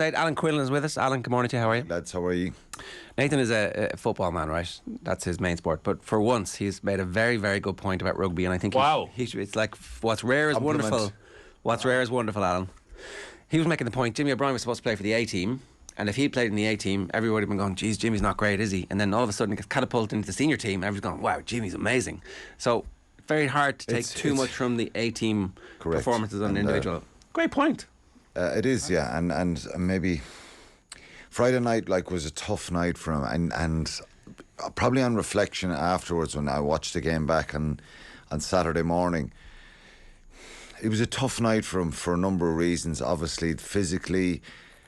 Alan Quinlan is with us. Alan, good morning to you. How are you? Lads, how are you? Nathan is a football man, right? That's his main sport. But for once, he's made a very, very good point about rugby, and I think it's like what's rare is wonderful. What's rare is wonderful, Alan. He was making the point. Jimmy O'Brien was supposed to play for the A team, and if he played in the A team, everybody would have been going, "Geez, Jimmy's not great, is he?" And then all of a sudden, he gets catapulted into the senior team, and everybody's going, "Wow, Jimmy's amazing." So very hard to take too much from the A team performances on an individual. Great point. It is, yeah, and maybe Friday night was a tough night for him, and probably on reflection afterwards when I watched the game back on Saturday morning, it was a tough night for him for a number of reasons. Obviously, physically,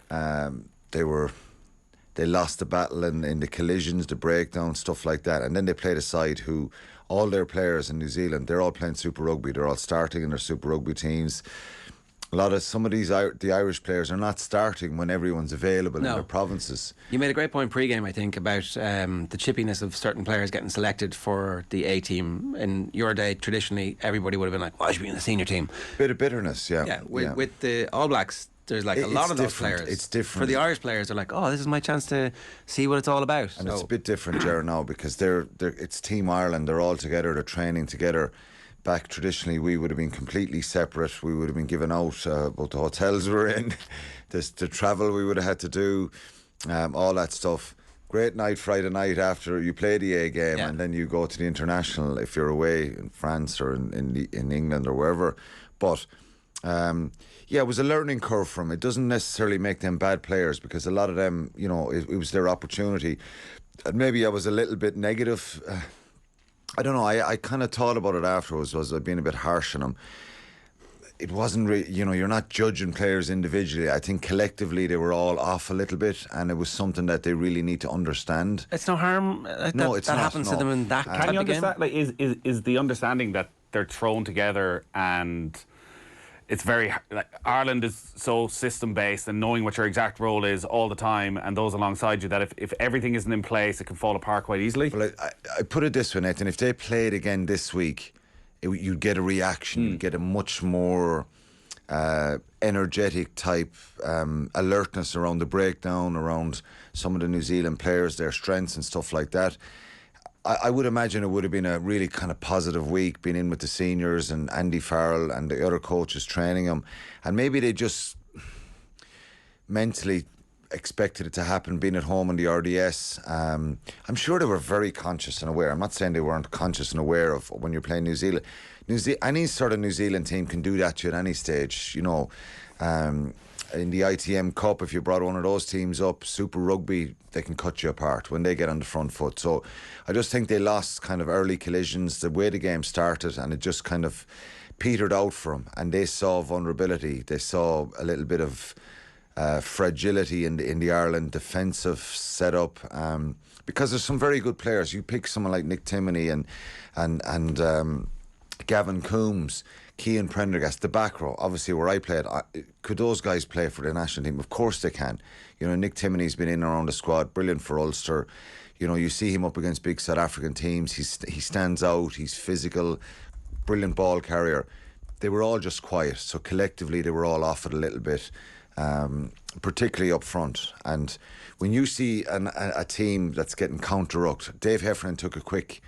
they lost the battle in the collisions, the breakdowns, stuff like that, and then they played a side who all their players in New Zealand, they're all playing Super Rugby. They're all starting in their Super Rugby teams. Some of the Irish players are not starting when everyone's available in their provinces. You made a great point pre-game, I think, about the chippiness of certain players getting selected for the A team. In your day, traditionally, everybody would have been like, "Well, I should be in the senior team." Bit of bitterness, yeah. Yeah, with the All Blacks, there's a lot of those players. It's different. For the Irish players, they're like, "Oh, this is my chance to see what it's all about." And it's a bit different, Ger, now, because it's Team Ireland. They're all together. They're training together. Back traditionally, we would have been completely separate. We would have been given out both the hotels we were in, the travel we would have had to do, all that stuff. Great night Friday night after you play the A game, and then you go to the international if you're away in France or in England or wherever. But it was a learning curve for them. It doesn't necessarily make them bad players, because a lot of them, it was their opportunity. And maybe I was a little bit negative. I don't know, I kind of thought about it afterwards, was I being a bit harsh on them. It wasn't really, you're not judging players individually. I think collectively they were all off a little bit, and it was something that they really need to understand. It's no harm that happens to them in that type Can you of game. understand, is the understanding that they're thrown together, and it's very, Ireland is so system-based, and knowing what your exact role is all the time, and those alongside you, that if everything isn't in place, it can fall apart quite easily? Well, I put it this way, Nathan, if they played again this week, you'd get a reaction, you'd get a much more energetic type alertness around the breakdown, around some of the New Zealand players, their strengths and stuff like that. I would imagine it would have been a really kind of positive week, being in with the seniors and Andy Farrell and the other coaches training them. And maybe they just mentally expected it to happen, being at home in the RDS. I'm sure they were very conscious and aware. I'm not saying they weren't conscious and aware of when you're playing New Zealand. Any sort of New Zealand team can do that to you at any stage, in the ITM Cup, if you brought one of those teams up, Super Rugby, they can cut you apart when they get on the front foot. So I just think they lost kind of early collisions, the way the game started, and it just kind of petered out for them. And they saw vulnerability. They saw a little bit of fragility in the Ireland defensive setup, because there's some very good players. You pick someone like Nick Timoney and Gavin Coombs, Cian Prendergast, the back row, obviously where I played, could those guys play for the national team? Of course they can. Nick Timoney's been in and around the squad, brilliant for Ulster. You see him up against big South African teams. He stands out, he's physical, brilliant ball carrier. They were all just quiet, so collectively they were all off it a little bit, particularly up front. And when you see a team that's getting counter-rucked, Dave Heffernan took a quick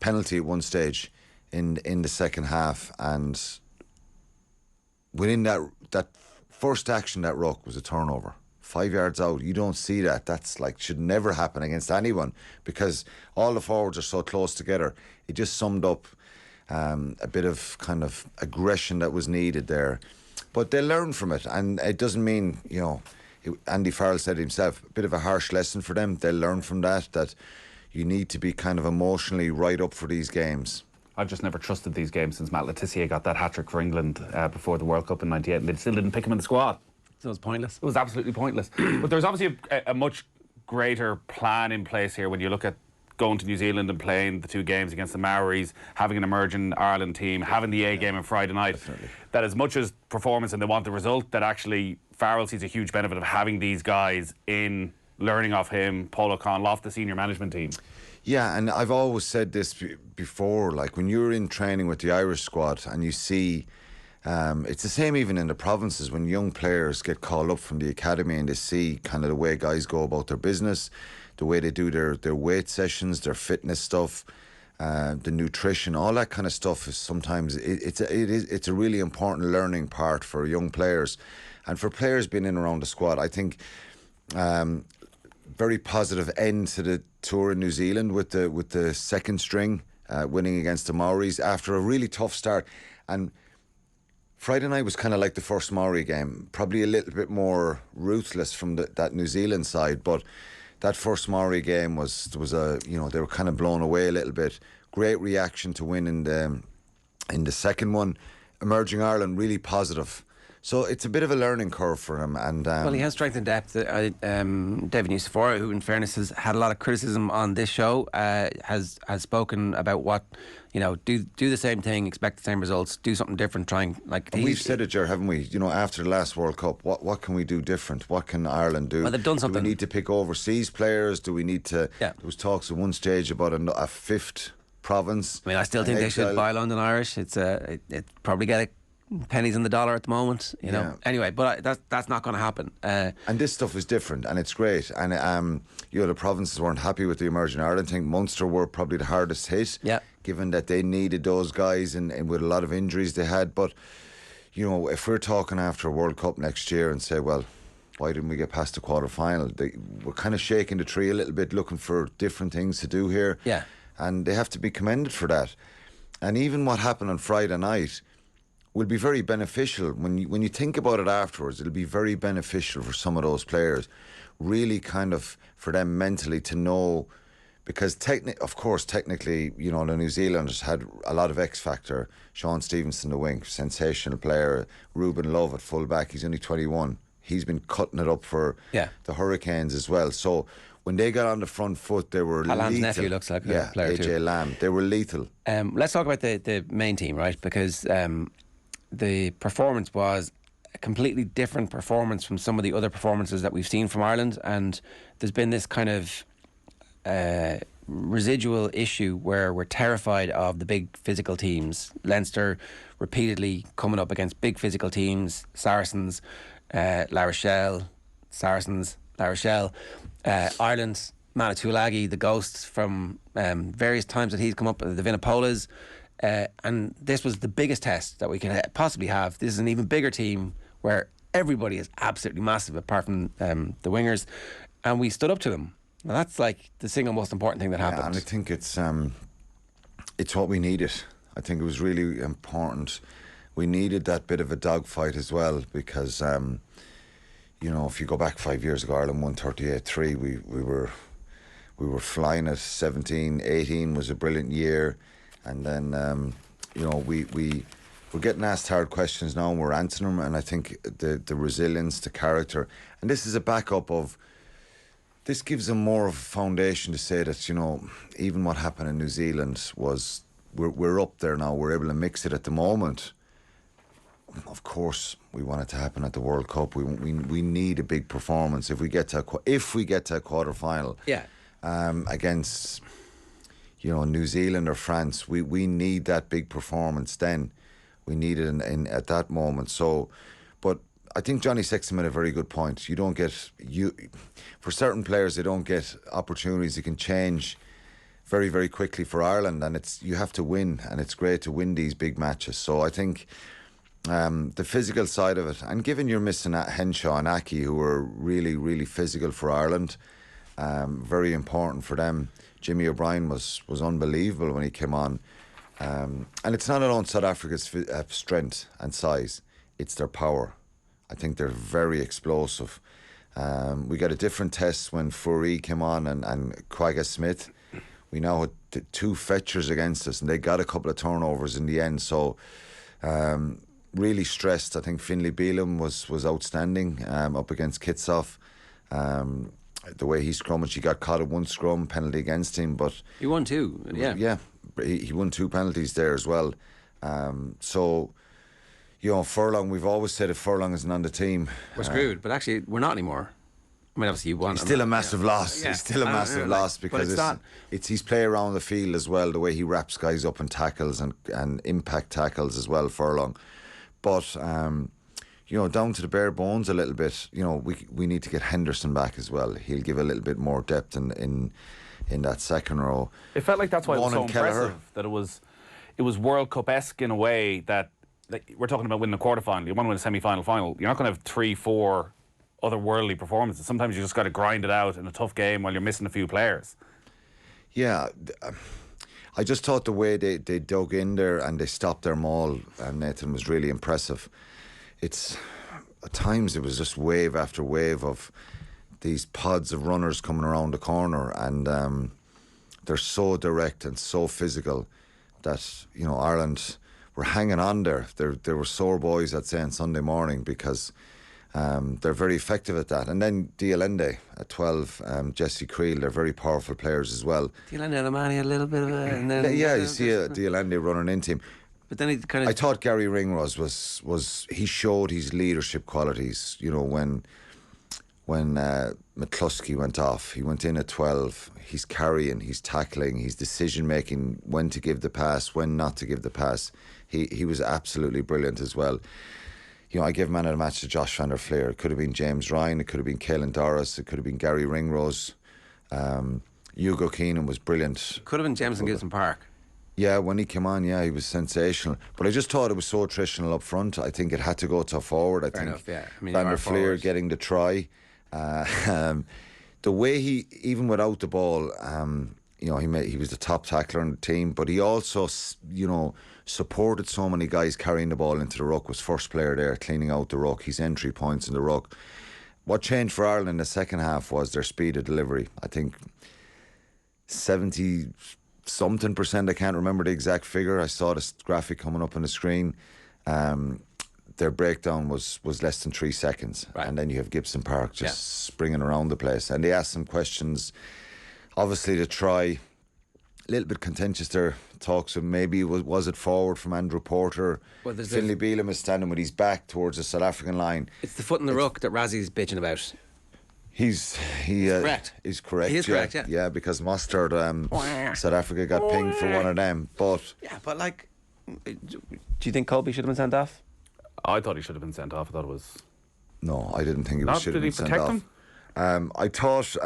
penalty at one stage in the second half, and within that first action, that ruck was a turnover. 5 yards out, you don't see that. That's should never happen against anyone, because all the forwards are so close together. It just summed up a bit of kind of aggression that was needed there. But they learn from it, and it doesn't mean, Andy Farrell said himself, a bit of a harsh lesson for them. They'll learn from that you need to be kind of emotionally right up for these games. I've just never trusted these games since Matt Letizia got that hat-trick for England before the World Cup in '98, and they still didn't pick him in the squad. So it was pointless. It was absolutely pointless. But there's obviously a much greater plan in place here when you look at going to New Zealand and playing the two games against the Maoris, having an emerging Ireland team, having the A game on Friday night. Definitely. That as much as performance and they want the result, that actually Farrell sees a huge benefit of having these guys in, learning off him, Paul O'Connell, off the senior management team. Yeah, and I've always said this before, when you're in training with the Irish squad and you see It's the same even in the provinces when young players get called up from the academy and they see kind of the way guys go about their business, the way they do their weight sessions, their fitness stuff, the nutrition, all that kind of stuff is sometimes it's a really important learning part for young players, and for players being in around the squad. I think very positive end to the tour in New Zealand with the second string winning against the Maoris after a really tough start. And Friday night was kind of like the first Maori game, probably a little bit more ruthless from that New Zealand side, but that first Maori game was they were kind of blown away a little bit. Great reaction to win in the second one. Emerging Ireland really positive. So it's a bit of a learning curve for him. And well, he has strength and depth. David Nusifora, who in fairness has had a lot of criticism on this show, has spoken about what, do the same thing, expect the same results, do something different, trying we've said it, Ger, haven't we? After the last World Cup, what can we do different? What can Ireland do? Well, they've done something. Do we need to pick overseas players? Do we need to? Yeah. There was talks at one stage about a fifth province. I mean, I still think they should buy London Irish. It's it probably get pennies in the dollar at the moment, Yeah. Anyway, but that's not going to happen. And this stuff is different, and it's great. And the provinces weren't happy with the Emerging Ireland thing. Munster were probably the hardest hit, given that they needed those guys and with a lot of injuries they had. But if we're talking after a World Cup next year and say, well, why didn't we get past the quarter final? We're kind of shaking the tree a little bit, looking for different things to do here. Yeah, and they have to be commended for that. And even what happened on Friday night will be very beneficial when you think about it afterwards. It'll be very beneficial for some of those players, really kind of for them mentally to know, because technically, the New Zealanders had a lot of X factor. Sean Stevenson, the wing, sensational player. Ruben Love at full back, he's only 21. He's been cutting it up for the Hurricanes as well. So when they got on the front foot, they were lethal. Alan's nephew looks like a player too. AJ Lamb, they were lethal. Let's talk about the main team, right? Because the performance was a completely different performance from some of the other performances that we've seen from Ireland, and there's been this kind of residual issue where we're terrified of the big physical teams. Leinster repeatedly coming up against big physical teams, Saracens, La Rochelle, Saracens, La Rochelle, Ireland, Manitulagi, the Ghosts from various times that he's come up, the Vinapolas. And this was the biggest test that we could possibly have. This is an even bigger team where everybody is absolutely massive apart from the wingers, and we stood up to them. Now that's like the single most important thing that happened. And I think it's what we needed. I think it was really important. We needed that bit of a dogfight as well, because if you go back 5 years ago, Ireland won 38-3. We were flying at 17-18 was a brilliant year. And then, we're getting asked hard questions now and we're answering them. And I think the resilience, the character, and this is a backup of, this gives them more of a foundation to say that, even what happened in New Zealand was, we're up there now, we're able to mix it at the moment. Of course, we want it to happen at the World Cup. We need a big performance if we get to a quarter final. Yeah. Against New Zealand or France, we need that big performance then. We need it in at that moment. So, but I think Johnny Sexton made a very good point. You don't get, for certain players, they don't get opportunities. It can change very, very quickly for Ireland, and you have to win, and it's great to win these big matches. So I think the physical side of it, and given you're missing Henshaw and Aki, who are really, really physical for Ireland, very important for them. Jimmy O'Brien was unbelievable when he came on. And it's not alone South Africa's strength and size, it's their power. I think they're very explosive. We got a different test when Fourie came on and Quagga Smith. We now had two fetchers against us, and they got a couple of turnovers in the end. So really stressed. I think Finlay Bealham was outstanding up against Kitsoff. The way he scrummaged, he got caught at one scrum penalty against him, but he won two. Yeah, he won two penalties there as well. So, Furlong, we've always said if Furlong isn't on the team, we're screwed. But actually, we're not anymore. I mean, obviously, you won. It's still a massive loss. Yeah. It's still a massive loss because it's his play around the field as well. The way he wraps guys up and tackles and impact tackles as well. Furlong, But down to the bare bones a little bit. We need to get Henderson back as well. He'll give a little bit more depth in that second row. It felt like that's why it was so impressive that it was World Cup-esque in a way that, like, we're talking about winning a quarter-final. You want to win a semi-final final. You're not going to have 3-4 otherworldly performances. Sometimes you just got to grind it out in a tough game while you're missing a few players. Yeah, I just thought the way they dug in there and they stopped their maul, Nathan, was really impressive. At times it was just wave after wave of these pods of runners coming around the corner, and they're so direct and so physical that Ireland were hanging on there. They were sore boys, I'd say, on Sunday morning, because they're very effective at that. And then Dialende at 12, Jesse Creel, they're very powerful players as well. Dialende, the man, he had a little bit of a... And then, you see Dialende running into him. But then he kind of... I thought Gary Ringrose was he showed his leadership qualities. When McCluskey went off, he went in at 12. He's carrying, he's tackling, he's decision making, when to give the pass, when not to give the pass. He was absolutely brilliant as well. I gave man of the match to Josh van der Fleer. It could have been James Ryan, it could have been Caelan Doris, it could have been Gary Ringrose. Hugo Keenan was brilliant. Could have been Jameson Gibson Park. Yeah, when he came on, he was sensational. But I just thought it was so attritional up front. I think it had to go to forward. Fair enough, yeah. Van der Fleer getting the try. The way he, even without the ball, he was the top tackler on the team, but he also, supported so many guys carrying the ball into the ruck, was first player there, cleaning out the ruck, his entry points in the ruck. What changed for Ireland in the second half was their speed of delivery. I think 70-something%, I can't remember the exact figure. I saw this graphic coming up on the screen. Their breakdown was less than 3 seconds. Right. And then you have Gibson Park just springing around the place. And they asked some questions. Obviously, the try, a little bit contentious there. Talks of maybe was it forward from Andrew Porter. Well, Finlay Bealham is standing with his back towards the South African line. It's the foot in the ruck that Razzie's bitching about. He's correct. He's correct. He is correct, yeah. Yeah, because Mustard, South Africa got pinged for one of them. But like, do you think Kolbe should have been sent off? I thought he should have been sent off. I thought it was... No, I didn't think he should have been sent off. Did he protect him? I thought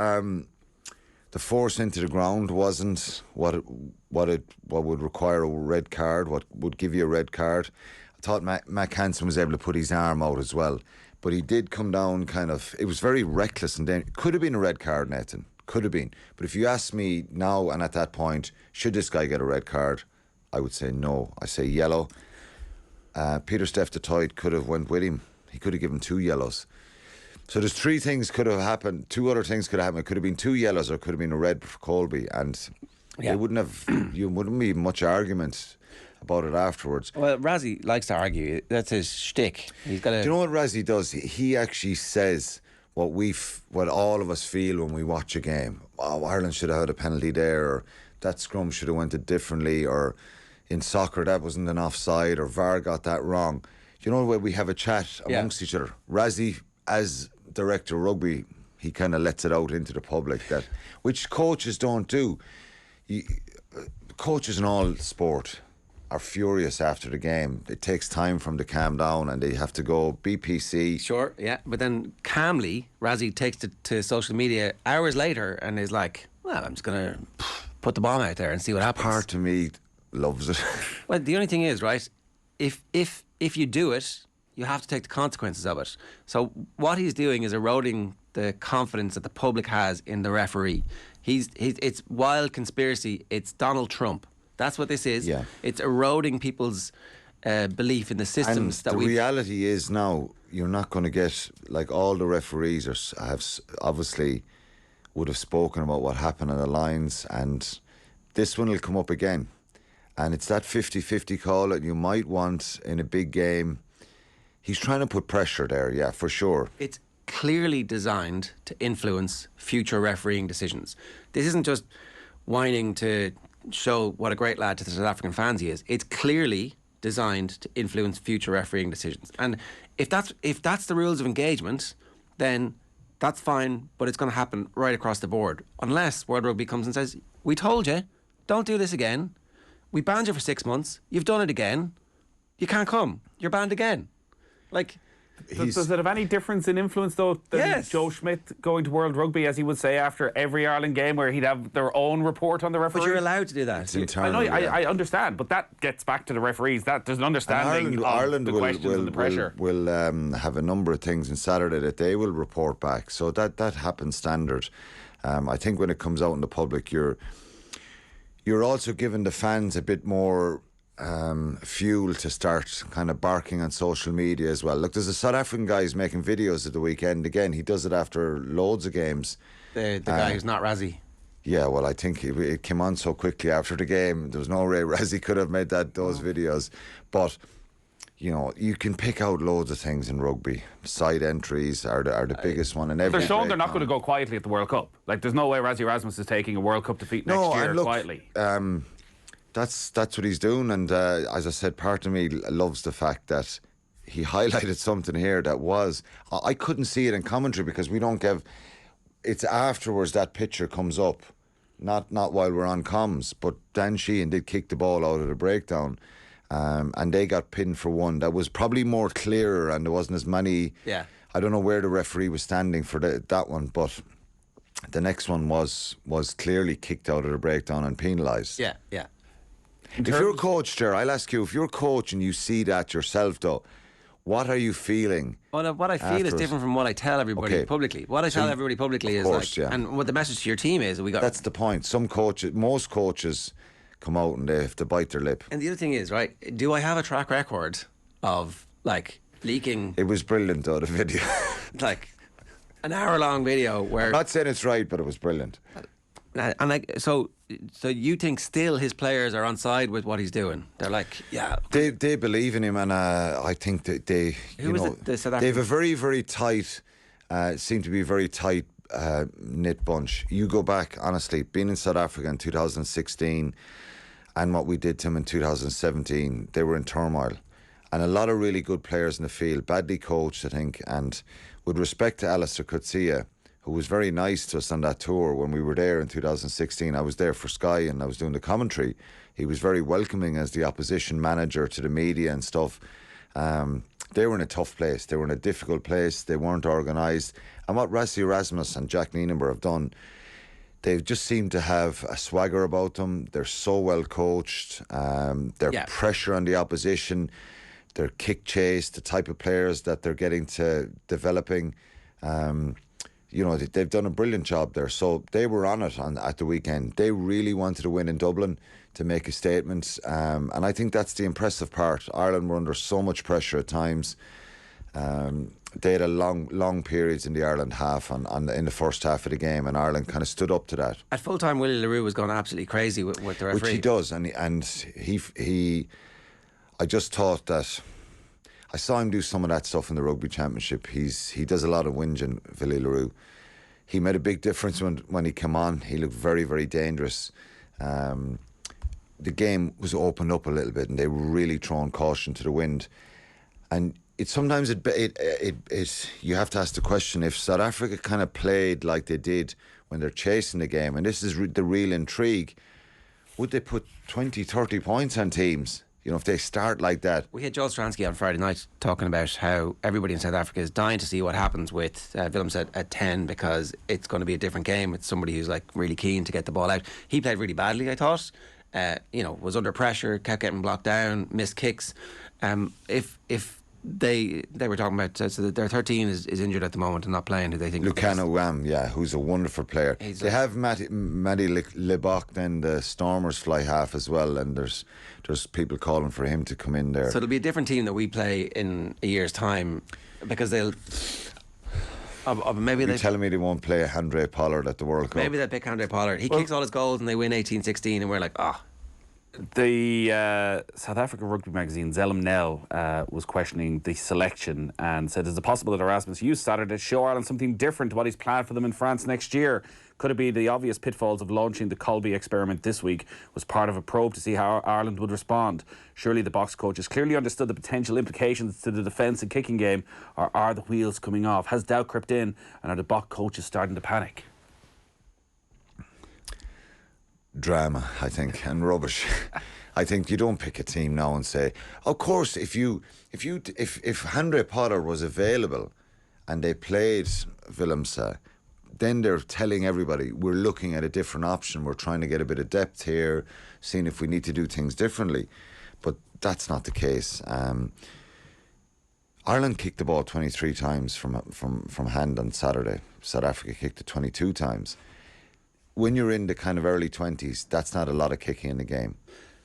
the force into the ground wasn't what would require a red card, what would give you a red card. I thought Mac Hansen was able to put his arm out as well. But he did come down it was very reckless, and then it could have been a red card, Nathan. Could have been. But if you ask me now and at that point, should this guy get a red card? I would say no. I say yellow. Peter Steph de Toit could have went with him. He could have given 2 yellows. So there's 3 things could have happened. 2 other things could have happened. It could have been 2 yellows or it could have been a red for Kolbe. And it wouldn't be much argument about it afterwards. Well, Razzie likes to argue. That's his shtick. He's got to... Do you know what Razzie does? He actually says what all of us feel when we watch a game. Oh, Ireland should have had a penalty there, or that scrum should have went it differently, or in soccer that wasn't an offside, or VAR got that wrong. You know, where we have a chat amongst each other. Razzie, as director of rugby, he kind of lets it out into the public, which coaches don't do. Coaches in all sport are furious after the game. It takes time for them to calm down, and they have to go BPC. Sure, yeah. But then calmly, Razzie takes it to social media hours later and is like, well, I'm just going to put the bomb out there and see what happens. Part of me loves it. Well, the only thing is, right, if you do it, you have to take the consequences of it. So what he's doing is eroding the confidence that the public has in the referee. It's wild conspiracy. It's Donald Trump. That's what this is. Yeah. It's eroding people's belief in the systems. And the reality is now, you're not going to get, like, all the referees would have spoken about what happened on the lines, and this one will come up again. And it's that 50-50 call that you might want in a big game. He's trying to put pressure there, yeah, for sure. It's clearly designed to influence future refereeing decisions. This isn't just whining to show what a great lad to the South African fans he is. It's clearly designed to influence future refereeing decisions. And if that's the rules of engagement, then that's fine, but it's going to happen right across the board. Unless World Rugby comes and says, we told you, don't do this again. We banned you for 6 months. You've done it again. you can't come. You're banned again. Like, does it have any difference in influence, though, than Joe Schmidt going to World Rugby, as he would say after every Ireland game, where he'd have their own report on the referee? But you're allowed to do that. It's internal, I understand, but that gets back to the referees. That there's an understanding Ireland of the questions and the pressure. Will have a number of things on Saturday that they will report back. So that happens standard. I think when it comes out in the public, you're also giving the fans a bit more fuel to start kind of barking on social media as well. Look, there's a South African guy who's making videos at the weekend. Again, he does it after loads of games. The guy who's not Razzie. Yeah, well, I think it came on so quickly after the game. There was no way Razzie could have made those videos. But, you know, you can pick out loads of things in rugby. Side entries are the biggest one. And they're showing they're not going to go quietly at the World Cup. Like, there's no way Razzie Erasmus is taking a World Cup defeat next year quietly. That's what he's doing, and as I said, part of me loves the fact that he highlighted something here that was... I couldn't see it in commentary because we don't give... It's afterwards that picture comes up, not while we're on comms, but Dan Sheehan did kick the ball out of the breakdown, and they got pinned for one. That was probably more clearer, and there wasn't as many... Yeah. I don't know where the referee was standing for that one, but the next one was clearly kicked out of the breakdown and penalised. Yeah, yeah. If you're a coach, Ger, I'll ask you, if you're a coach and you see that yourself, though, what are you feeling? Well, what I feel is different from what I tell everybody publicly. What I tell everybody publicly is and what the message to your team is. That's the point. Most coaches come out and they have to bite their lip. And the other thing is, right, do I have a track record of, like, leaking? It was brilliant, though, the video. Like, an hour-long video where... I'm not saying it's right, but it was brilliant. And like, so you think still his players are on side with what he's doing? They're like, yeah, they believe in him, and I think that they have a very, very tight, seem to be a very tight knit bunch. You go back, honestly, being in South Africa in 2016 and what we did to him in 2017, they were in turmoil, and a lot of really good players in the field, badly coached, I think. And with respect to Alistair Coetzee, who was very nice to us on that tour when we were there in 2016. I was there for Sky and I was doing the commentary. He was very welcoming as the opposition manager to the media and stuff. They were in a tough place. They were in a difficult place. They weren't organised. And what Razzie Erasmus and Jack Nienaber have done, they just seem to have a swagger about them. They're so well coached. Their pressure on the opposition, their kick chase, the type of players that they're getting to developing. You know, they've done a brilliant job there. So they were on it at the weekend. They really wanted to win in Dublin to make a statement. And I think that's the impressive part. Ireland were under so much pressure at times. They had a long periods in the Ireland half in the first half of the game, and Ireland kind of stood up to that. At full time, Willie LaRue was going absolutely crazy with the referee. Which he does. And he I just thought that... I saw him do some of that stuff in the Rugby Championship. He does a lot of whinging, Willie LaRue. He made a big difference when he came on. He looked very, very dangerous. The game was opened up a little bit, and they were really throwing caution to the wind. And sometimes you have to ask the question, if South Africa kind of played like they did when they're chasing the game, and this is the real intrigue, would they put 20, 30 points on teams? You know, if they start like that. We had Joel Stransky on Friday night talking about how everybody in South Africa is dying to see what happens with Willem said at 10, because it's going to be a different game with somebody who's like really keen to get the ball out. He played really badly, I thought. You know, was under pressure, kept getting blocked down, missed kicks. If they were talking about, so that their 13 is injured at the moment and not playing, who they think... Lucano Wham, who's a wonderful player. They have Matty Lebach, then the Stormers fly half as well, and there's people calling for him to come in there. So it'll be a different team that we play in a year's time, because they'll... maybe You're telling me they won't play Handré Pollard at the World Cup? Maybe they'll pick Handré Pollard. He kicks all his goals and they win 18-16 and we're like, The South African rugby magazine Zellum Nell was questioning the selection and said, is it possible that Erasmus used Saturday to show Ireland something different to what he's planned for them in France next year? Could it be the obvious pitfalls of launching the Kolbe experiment this week was part of a probe to see how Ireland would respond? Surely the box coaches clearly understood the potential implications to the defence and kicking game, or are the wheels coming off? Has doubt crept in, and are the box coaches starting to panic? drama, I think, and rubbish. I think you don't pick a team now and say, of course, if Andre Potter was available and they played Willemse, then they're telling everybody we're looking at a different option. We're trying to get a bit of depth here, seeing if we need to do things differently. But that's not the case. Ireland kicked the ball 23 times from hand on Saturday. South Africa kicked it 22 times. When you're in the kind of early 20s, that's not a lot of kicking in the game.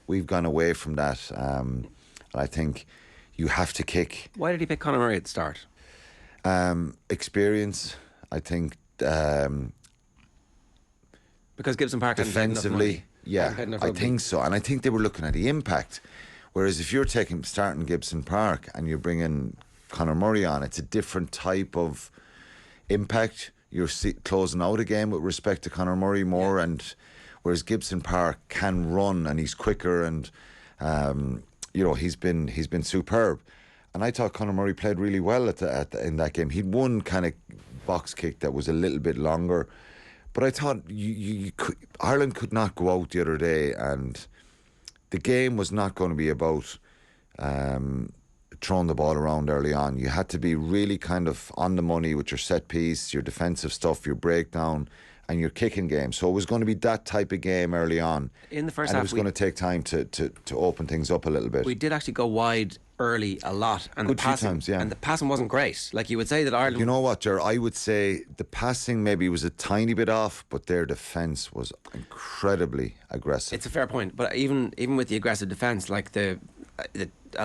We've gone away from that. And I think you have to kick. Why did he pick Conor Murray at the start? Experience, I think. Because Gibson Park defensively, yeah, I think so. And I think they were looking at the impact. Whereas if you're starting Gibson Park and you're bringing Conor Murray on, it's a different type of impact. You're closing out a game with respect to Conor Murray more, and whereas Gibson Park can run and he's quicker, and he's been superb. And I thought Conor Murray played really well in that game. He'd one kind of box kick that was a little bit longer, but I thought Ireland could not go out the other day, and the game was not going to be about throwing the ball around early on. You had to be really kind of on the money with your set piece, your defensive stuff, your breakdown, and your kicking game. So it was going to be that type of game early on. In the first half, it was going to take time to open things up a little bit. We did actually go wide early a lot, and good few times, yeah. And the passing wasn't great. Like you would say that Ireland. You know what, Ger? I would say the passing maybe was a tiny bit off, but their defence was incredibly aggressive. It's a fair point, but even with the aggressive defence, like a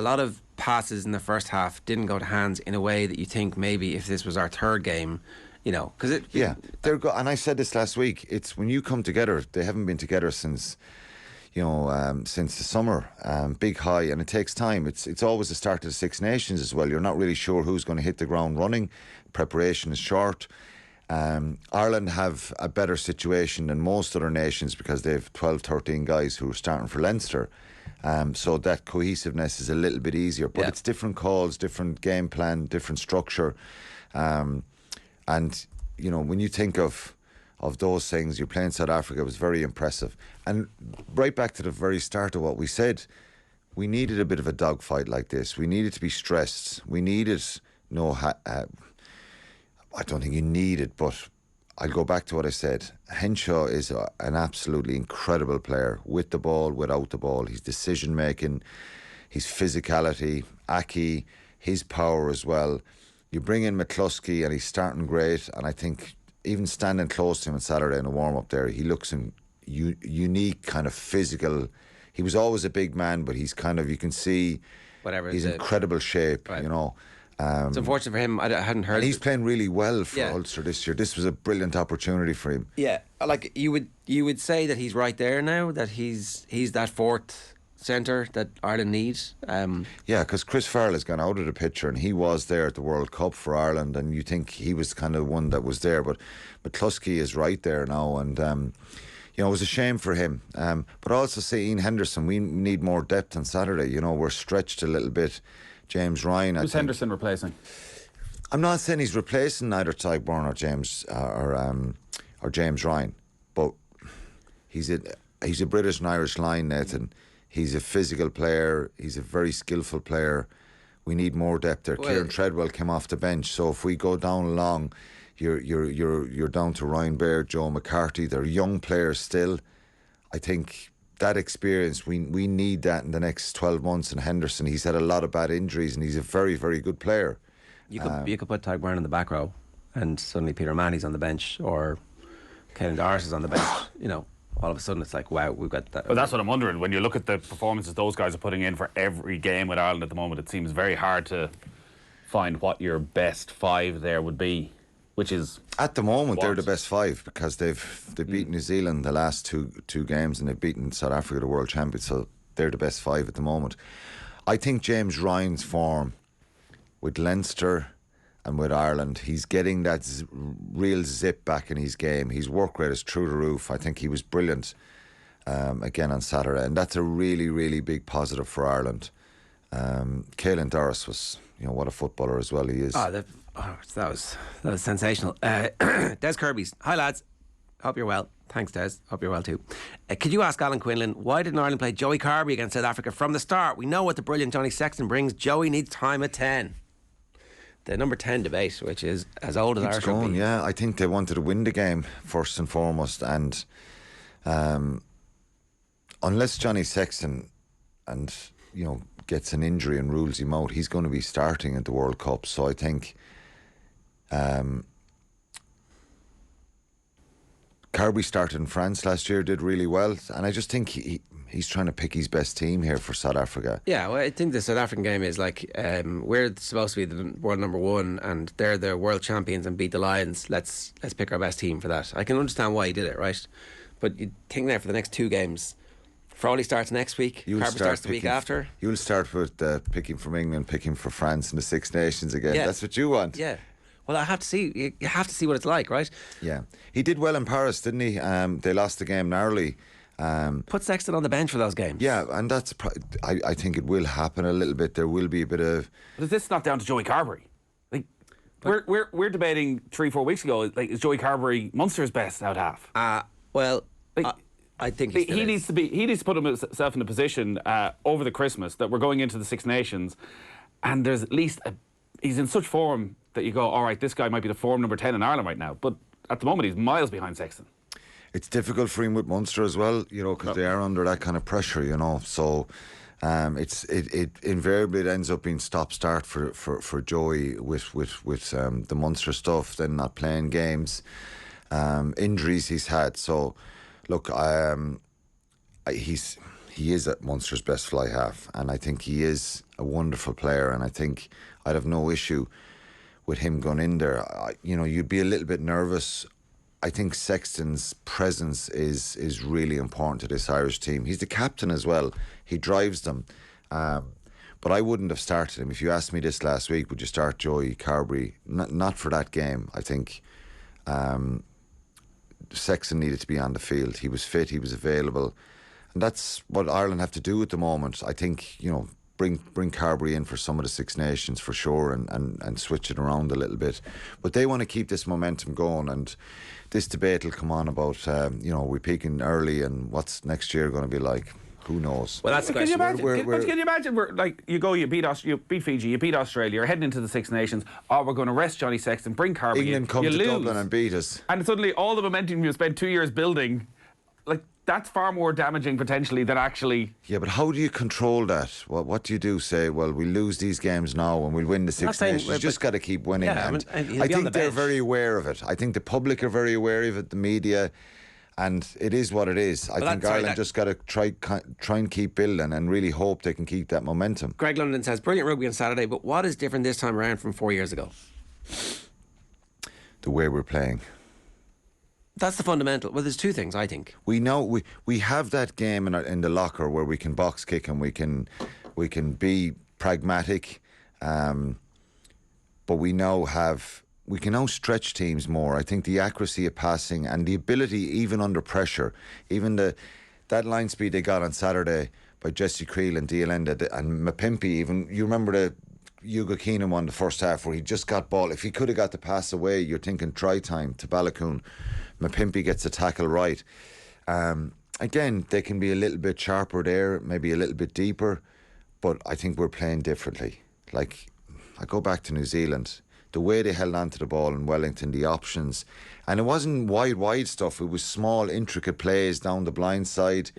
lot of passes in the first half didn't go to hands in a way that you think maybe if this was our third game, because and I said this last week. It's when you come together. They haven't been together since the summer, big high, and it takes time. It's always the start of the Six Nations as well. You're not really sure who's going to hit the ground running. Preparation is short. Ireland have a better situation than most other nations because they have 12, 13 guys who are starting for Leinster. So that cohesiveness is a little bit easier. But it's different calls, different game plan, different structure. And, when you think of those things, you're playing South Africa, it was very impressive. And right back to the very start of what we said, we needed a bit of a dogfight like this. We needed to be stressed. We needed I don't think you need it, but I'll go back to what I said. Henshaw is an absolutely incredible player, with the ball, without the ball. His decision making, his physicality, Aki, his power as well. You bring in McCluskey and he's starting great, and I think even standing close to him on Saturday in the warm-up there, he looks in unique kind of physical. He was always a big man, but he's kind of, you can see he's in incredible shape, right. It's unfortunate for him. I hadn't heard. And he's playing really well for Ulster this year. This was a brilliant opportunity for him. Yeah, like you would say that he's right there now. That he's that fourth centre that Ireland needs. Yeah, because Chris Farrell has gone out of the picture, and he was there at the World Cup for Ireland, and you think he was kind of one that was there, but McCluskey is right there now, and it was a shame for him. But also say Ian Henderson, we need more depth on Saturday. We're stretched a little bit. James Ryan. Who's Henderson replacing? I'm not saying he's replacing either Tadhg or James or James Ryan, but he's a British and Irish line, Nathan. He's a physical player. He's a very skillful player. We need more depth there. Kieran Treadwell came off the bench, so if we go down along, you're down to Ryan Baird, Joe McCarthy. They're young players still. I think that experience, we need that in the next 12 months. And Henderson, he's had a lot of bad injuries, and he's a very, very good player. You could put Tadhg Byrne in the back row, and suddenly Peter Manny's on the bench, or Ken Doris is on the bench. All of a sudden it's like, wow, we've got that. Well, that's what I'm wondering. When you look at the performances those guys are putting in for every game with Ireland at the moment, it seems very hard to find what your best five there would be, which is... At the moment, they're the best five, because they've beaten New Zealand the last two games, and they've beaten South Africa, the world champions, so they're the best five at the moment. I think James Ryan's form with Leinster and with Ireland, he's getting that real zip back in his game. His work rate is through the roof. I think he was brilliant again on Saturday, and that's a really, really big positive for Ireland. Caelan Doris was, what a footballer as well he is. That was sensational. Des Kirby's. Hi lads, hope you're well. Thanks, Des. Hope you're well too. Could you ask Alan Quinlan, why didn't Ireland play Joey Carbery against South Africa from the start? We know what the brilliant Johnny Sexton brings. Joey needs time at 10. The number 10 debate, which is as old as Irish rugby. Yeah, I think they wanted to win the game first and foremost, and unless Johnny Sexton gets an injury and rules him out, he's going to be starting at the World Cup. So I think Carbery started in France last year, did really well, and I just think he's trying to pick his best team here for South Africa. Yeah, well, I think the South African game is like, we're supposed to be the world number one and they're the world champions and beat the Lions. Let's pick our best team for that. I can understand why he did it, right? But you think now for the next 2 games, Frawley starts next week, Carbery starts the week after. You'll start with picking from England, picking for France in the Six Nations again. Yeah. That's what you want. Yeah. Well, I have to see. You have to see what it's like, right? Yeah. He did well in Paris, didn't he? They lost the game narrowly. Put Sexton on the bench for those games. Yeah, and that's. I think it will happen a little bit. There will be a bit of. But this is not down to Joey Carbery. Like, we're debating 3-4 weeks ago. Like, is Joey Carbery Munster's best out half? Well, I think he needs to put himself in a position over the Christmas that we're going into the Six Nations, and there's at least he's in such form that you go, all right, this guy might be the form number 10 in Ireland right now, but at the moment he's miles behind Sexton. It's difficult for him with Munster as well, because they are under that kind of pressure, so it invariably ends up being stop-start for Joey with the Munster stuff, then not playing games, injuries he's had. So look, he is at Munster's best fly half, and I think he is a wonderful player, and I think I'd have no issue with him going in there. You'd be a little bit nervous. I think Sexton's presence is really important to this Irish team. He's the captain as well. He drives them. But I wouldn't have started him. If you asked me this last week, would you start Joey Carbery? Not for that game. I think Sexton needed to be on the field. He was fit, he was available. And that's what Ireland have to do at the moment. I think, bring Carbery in for some of the Six Nations for sure, and switch it around a little bit. But they want to keep this momentum going, and this debate will come on about we're peaking early and what's next year going to be like. Who knows? Well, that's the question. Can you imagine? You beat Fiji, you beat Australia, you're heading into the Six Nations. Oh, we're going to rest Johnny Sexton, bring Carbery in. England come to Dublin and beat us, and suddenly all the momentum you spent 2 years building, that's far more damaging potentially than actually. Yeah, but how do you control that? What do you do? Say, well, we'll lose these games now and we'll win the Six Nations. You just got to keep winning. Yeah, I think they're very aware of it. I think the public are very aware of it, the media, and it is what it is. I think Ireland just got to try and keep building and really hope they can keep that momentum. Greg London says, brilliant rugby on Saturday, but what is different this time around from 4 years ago? The way we're playing. That's the fundamental. Well, there's 2 things, I think. We know we have that game in the locker where we can box kick and we can be pragmatic, but we can now stretch teams more. I think the accuracy of passing and the ability, even under pressure, even that line speed they got on Saturday by Jesse Creel and DLN and Mapimpi. Even you remember the Hugo Keenan one the first half where he just got ball. If he could have got the pass away, you're thinking try time to Balakoon. Mapimpi gets the tackle right. Again, they can be a little bit sharper there, maybe a little bit deeper, but I think we're playing differently. Like, I go back to New Zealand, the way they held on to the ball in Wellington, the options, and it wasn't wide stuff. It was small, intricate plays down the blind side,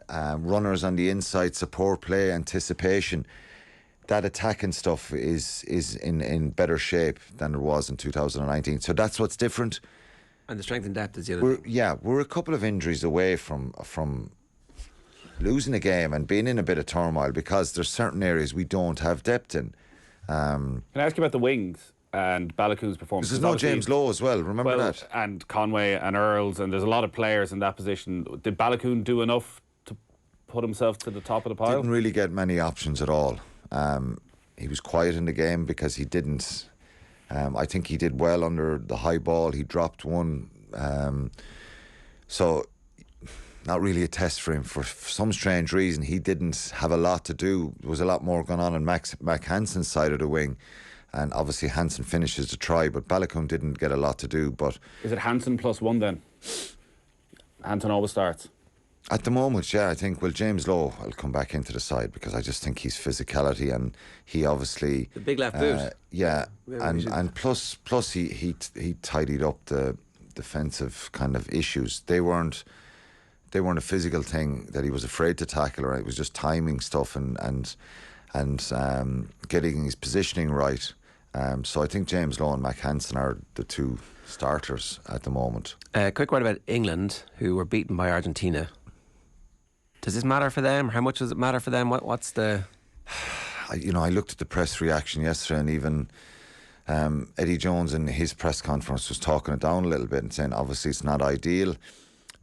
runners on the inside, support play, anticipation. That attacking stuff is in better shape than it was in 2019. So that's what's different. And the strength and depth is the other thing. We're a couple of injuries away from losing a game and being in a bit of turmoil because there's certain areas we don't have depth in. Can I ask you about the wings and Balakoon's performance? There's no James Lowe as well, remember that? And Conway and Earls, and there's a lot of players in that position. Did Balakoon do enough to put himself to the top of the pile? Didn't really get many options at all. He was quiet in the game because he didn't. I think he did well under the high ball. He dropped one. So, not really a test for him. For some strange reason, he didn't have a lot to do. There was a lot more going on Mac Hansen's side of the wing. And obviously Hansen finishes the try, but Balakoon didn't get a lot to do. But is it Hansen +1 then? Anton always starts? At the moment, yeah, I think, well, James Lowe will come back into the side because I just think he's physicality, and he obviously... The big left boot. Yeah, and plus he tidied up the defensive kind of issues. They weren't a physical thing that he was afraid to tackle, right? It was just timing stuff and getting his positioning right. So I think James Lowe and Mac Hansen are the two starters at the moment. Quick word about England, who were beaten by Argentina. Does this matter for them? How much does it matter for them? What's the... I looked at the press reaction yesterday, and even Eddie Jones in his press conference was talking it down a little bit and saying obviously it's not ideal.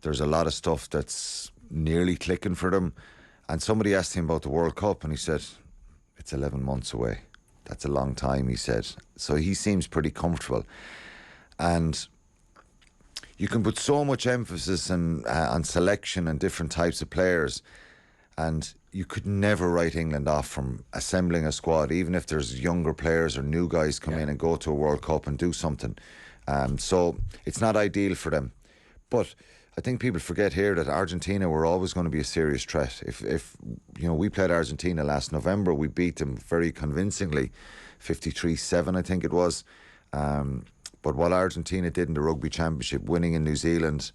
There's a lot of stuff that's nearly clicking for them. And somebody asked him about the World Cup, and he said, it's 11 months away. That's a long time, he said. So he seems pretty comfortable. And you can put so much emphasis on selection and different types of players, and you could never write England off from assembling a squad, even if there's younger players or new guys come in and go to a World Cup and do something. So it's not ideal for them. But I think people forget here that Argentina were always going to be a serious threat. If we played Argentina last November, we beat them very convincingly, 53-7 I think it was. But what Argentina did in the Rugby Championship, winning in New Zealand,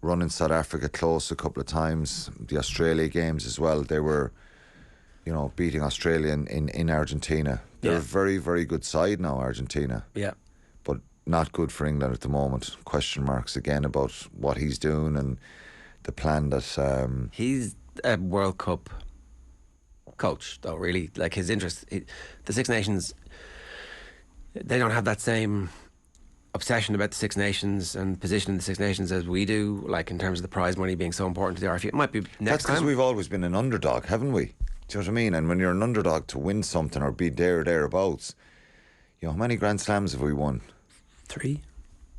running South Africa close a couple of times, the Australia games as well, they were, beating Australia in Argentina. They're a very, very good side now, Argentina. Yeah. But not good for England at the moment. Question marks again about what he's doing and the plan that... He's a World Cup coach, though, really. Like, his interest... the Six Nations, they don't have that same obsession about the Six Nations and position in the Six Nations as we do, like in terms of the prize money being so important to the RFU. It might be next time. That's because we've always been an underdog, haven't we? Do you know what I mean? And when you're an underdog to win something or be there or thereabouts, how many Grand Slams have we won? 3.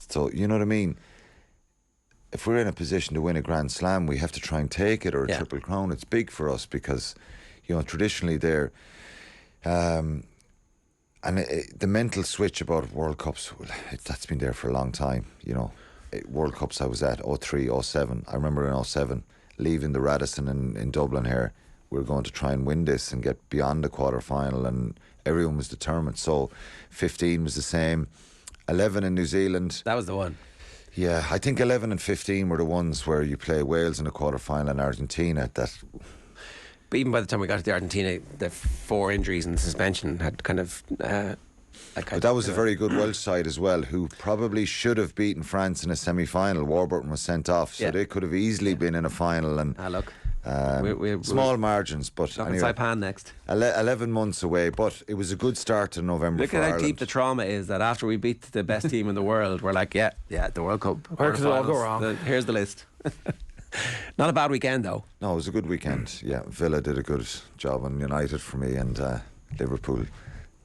So, you know what I mean? If we're in a position to win a Grand Slam, we have to try and take it, or a Triple Crown. It's big for us because, traditionally they're... the mental switch about World Cups, that's been there for a long time, World Cups I was at, 03, 07. I remember in 07, leaving the Radisson in Dublin here, we were going to try and win this and get beyond the quarter-final, and everyone was determined. So 15 was the same. 11 in New Zealand. That was the one. Yeah, I think 11 and 15 were the ones where you play Wales in the quarter-final and Argentina. But even by the time we got to the Argentina, the 4 injuries and suspension had kind of... but that was a very good Welsh side as well, who probably should have beaten France in a semi-final. Warburton was sent off, so they could have easily been in a final. And look. Small margins, but anyway, Saipan next. 11 months away, but it was a good start to November. Look for at how Ireland. Deep the trauma is that after we beat the best team in the world, we're like, the World Cup. Where could it all go wrong? Here's the list. Not a bad weekend, though. No, it was a good weekend. Yeah, Villa did a good job on United for me, and Liverpool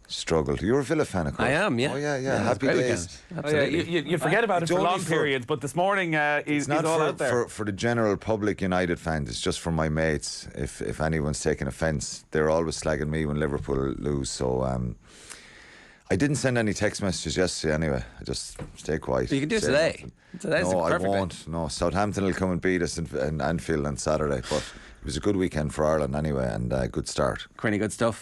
struggled. You're a Villa fan, of course. I am, yeah. Oh, yeah. Happy days. Absolutely. You forget about it for long periods, but this morning he's not all out there. For the general public United fans, it's just for my mates. If anyone's taking offence, they're always slagging me when Liverpool lose. So I didn't send any text messages yesterday anyway. I just stay quiet. But you can do it today. No, I won't. No, Southampton will come and beat us in Anfield on Saturday. But it was a good weekend for Ireland anyway, and a good start. Pretty good stuff.